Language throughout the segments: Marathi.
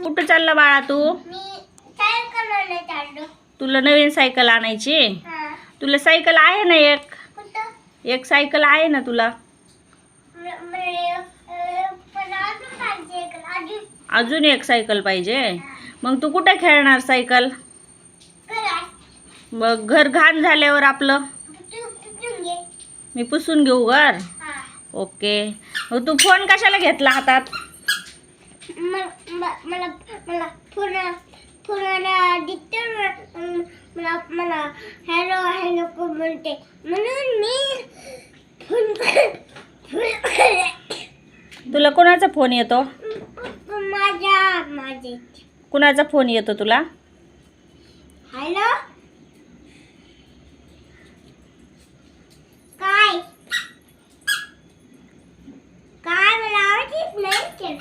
कुठं चालला बाळा तू? सायकल आणायला चाललो. तुला नवीन सायकल आणायची? तुला सायकल आहे ना एक? एक सायकल आहे ना तुला? अजून एक सायकल पाहिजे? मग तू कुठे खेळणार सायकल? मग घर घाण झाल्यावर आपलं मी पुसून घेऊ घर? ओके. मग तू फोन कशाला घेतला हातात? मला हॅलो हॅलो बोलते म्हणून मी तुला कोणाचा फोन येतो? माझे कुणाचा फोन येतो तुला? हॅलो काय काय मला आवाज येत नाही.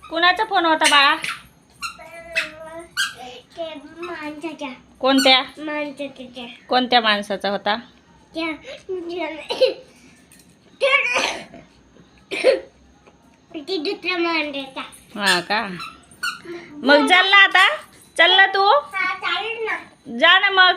कुणाचा फोन होता बाळा? माणसाच्या कोणत्या माणसाच्या कोणत्या माणसाचा होता? ती दुसऱ्या माणसाचा. हा का? मग चालला आता? चालला तू? चालेल ना. जा ना मग.